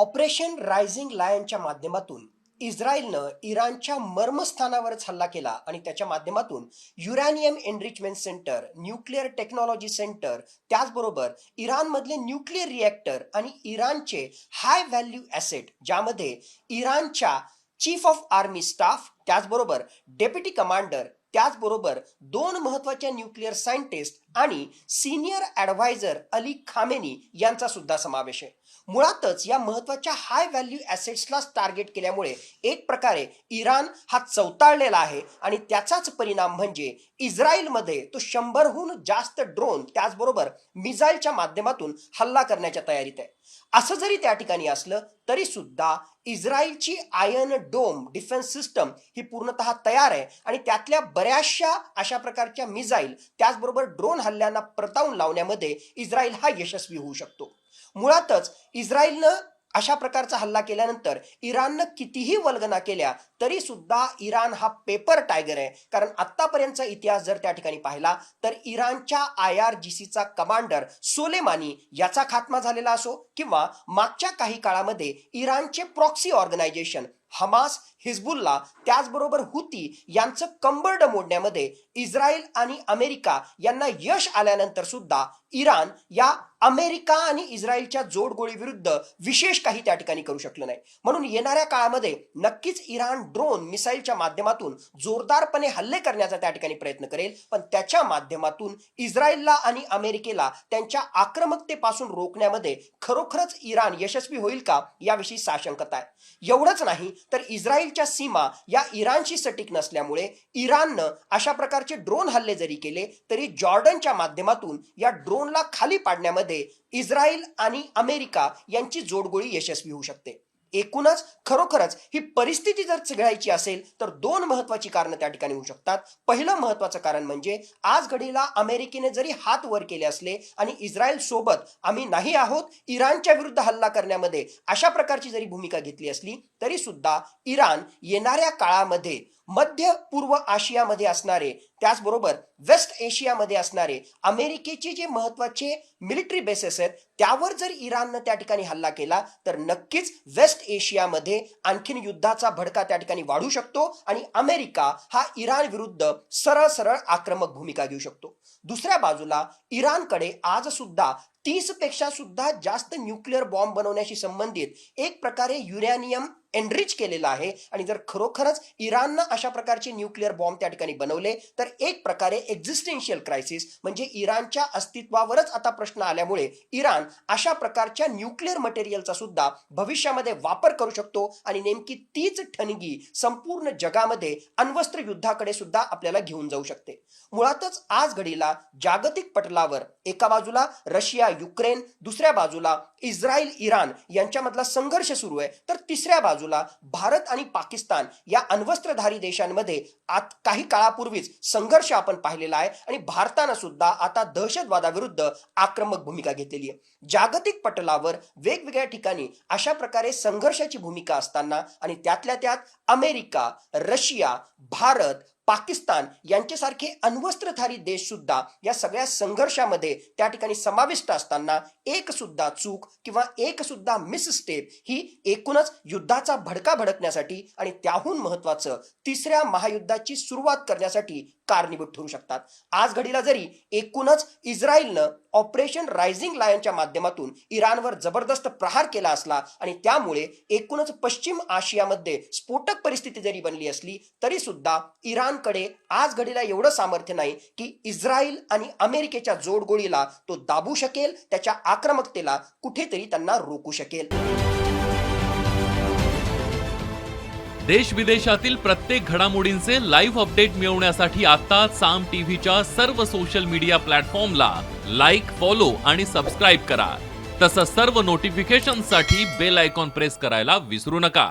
Operation rising लायनच्या माध्यमातून इस्रायलनं इराणच्या मर्मस्थानावरच हल्ला केला आणि त्याच्या माध्यमातून uranium enrichment centre, nuclear technology centre, त्याचबरोबर इराणमधले न्यूक्लिअर रिएक्टर आणि इराणचे हाय व्हॅल्यू ॲसेट, ज्यामध्ये इराणच्या चीफ ऑफ आर्मी स्टाफ, त्याचबरोबर डेप्युटी कमांडर, त्याचबरोबर दोन महत्त्वाच्या न्यूक्लिअर सायंटिस्ट आणि सिनियर ॲडवायझर अली खामेनी यांचा सुद्धा समावेश आहे. मुळातच या महत्त्वाच्या हाय व्हॅल्यू ॲसेट्सलाच टार्गेट केल्यामुळे एक प्रकारे इराण हा चवताळलेला आहे आणि त्याचाच परिणाम म्हणजे इस्रायलमध्ये तो 100हून जास्त ड्रोन त्याचबरोबर मिसाईलच्या माध्यमातून हल्ला करण्याच्या तयारीत आहे. असं जरी त्या ठिकाणी असलं तरी सुद्धा इस्रायलची आयर्न डोम डिफेन्स सिस्टम ही पूर्णतः तयार आहे आणि त्यातल्या बऱ्याचशा अशा प्रकारच्या मिसाईल त्याचबरोबर ड्रोन हल्ल्यांना परतावून लावण्यामध्ये इस्रायल हा यशस्वी होऊ शकतो. मुळातच इस्रायलनं अशा प्रकारचा हल्ला केल्यानंतर इराणनं कितीही वल्गना केल्या तरी सुद्धा इराण हा पेपर टायगर आहे. कारण आत्तापर्यंतचा इतिहास जर त्या ठिकाणी पाहिला तर इराणच्या IRGCचा कमांडर सोलेमानी याचा खात्मा झालेला असो किंवा मागच्या काही काळामध्ये इराणचे प्रॉक्सी ऑर्गनायझेशन हमास, हिजबुल्ला, त्याचबरोबर हुती यांचं कंबरड मोडण्यामध्ये इस्रायल आणि अमेरिका यांना यश आल्यानंतर सुद्धा इराण या अमेरिका आणि इस्रायलच्या जोडगोळी विरुद्ध विशेष काही त्या ठिकाणी करू शकलं नाही. म्हणून येणाऱ्या काळामध्ये नक्कीच इराण ड्रोन मिसाईलच्या माध्यमातून जोरदारपणे हल्ले करण्याचा त्या ठिकाणी प्रयत्न करेल, पण त्याच्या माध्यमातून इस्रायलला आणि अमेरिकेला त्यांच्या आक्रमकतेपासून रोखण्यामध्ये खरोखरच इराण यशस्वी होईल का याविषयी साशंकता आहे. एवढंच नाही तर इस्रायलच्या सीमा या इराणशी सटीक नसल्यामुळे इराणनं अशा प्रकारचे ड्रोन हल्ले जरी केले तरी जॉर्डनच्या माध्यमातून या ड्रोनला खाली पाडण्यामध्ये इस्रायल आणि अमेरिका यांची जोडगोळी यशस्वी होऊ शकते. एकूणच खरोखरच ही परिस्थिती जर चिघळायची असेल तर दोन महत्वाची कारणं त्या ठिकाणी होऊ शकतात. पहिलं महत्वाचं कारण म्हणजे आज घडीला अमेरिकेने जरी हात वर केले असले आणि इस्रायल सोबत आम्ही नाही आहोत इराणच्या विरुद्ध हल्ला करण्यामध्ये अशा प्रकारची जरी भूमिका घेतली असली तरी सुद्धा इराण येणाऱ्या काळामध्ये मध्य पूर्व आशियामध्ये असणारे त्याचबरोबर वेस्ट एशियामध्ये असणारे अमेरिकेचे जे महत्वाचे मिलिटरी बेसेस आहेत त्यावर जर इराणनं त्या ठिकाणी हल्ला केला तर नक्कीच वेस्ट एशियामध्ये आणखीन युद्धाचा भडका त्या ठिकाणी वाढू शकतो आणि अमेरिका हा इराण विरुद्ध सरळ सरळ आक्रमक भूमिका घेऊ शकतो. दुसऱ्या बाजूला इराणकडे आज सुद्धा 30 पेक्षा सुद्धा जास्त न्यूक्लिअर बॉम्ब बनवण्याशी संबंधित एक प्रकारे युरॅनियम एनरिच केलेला आहे आणि जर खरोखरच इराणनं अशा प्रकारचे न्यूक्लिअर बॉम्ब त्या ठिकाणी बनवले तर एक प्रकारे एक्झिस्टेन्शियल क्रायसिस म्हणजे इराणच्या अस्तित्वावरच आता प्रश्न आल्यामुळे इराण अशा प्रकारच्या न्यूक्लिअर मटेरियलचा सुद्धा भविष्यामध्ये वापर करू शकतो आणि नेमकी तीच ठणगी संपूर्ण जगामध्ये अण्वस्त्र युद्धाकडे सुद्धा आपल्याला घेऊन जाऊ शकते. मुळातच आज घडीला जागतिक पटलावर एका बाजूला रशिया युक्रेन, दुसऱ्या बाजूला इस्रायल इराण यांच्यामधला संघर्ष सुरू आहे तर तिसऱ्या बाजूला भारत आणि पाकिस्तान या अण्वस्त्रधारी देशांमध्ये काही काळापूर्वीच संघर्ष आपण पाहिलेला आहे आणि भारतानं सुद्धा आता दहशतवादाविरुद्ध आक्रमक भूमिका घेतलेली आहे. जागतिक पटलावर वेगवेगळ्या ठिकाणी अशा प्रकारे संघर्षाची भूमिका असताना आणि त्यातल्या त्यात अमेरिका, रशिया, भारत, पाकिस्तान यांच्यासारखे अण्वस्त्रधारी देश सुद्धा या सगळ्या संघर्षामध्ये त्या ठिकाणी समाविष्ट असताना एक सुद्धा चूक किंवा एक सुद्धा मिसस्टेप ही एकूणच युद्धाचा भडका भडकण्यासाठी आणि त्याहून महत्वाचं तिसऱ्या महायुद्धाची सुरुवात करण्यासाठी कारणीभूत ठरू शकतात. आज घडीला जरी एकूणच इस्रायलनं ऑपरेशन रायझिंग लायनच्या माध्यमातून इराणवर जबरदस्त प्रहार केला असला आणि त्यामुळे एकूणच पश्चिम आशियामध्ये स्फोटक परिस्थिती जरी बनली असली तरी सुद्धा इराणकडे आज घडीला एवढं सामर्थ्य नाही की इस्रायल आणि अमेरिकेच्या जोडगोळीला तो दाबू शकेल, त्याच्या आक्रमकतेला कुठेतरी त्यांना रोखू शकेल. देश विदेशातील प्रत्येक घडामोडींचे लाईव्ह अपडेट मिळवण्यासाठी आता साम टीव्हीच्या सर्व सोशल मीडिया प्लॅटफॉर्मला लाईक, फॉलो आणि सबस्क्राईब करा. तसंच सर्व नोटिफिकेशनसाठी बेल आयकॉन प्रेस करायला विसरू नका.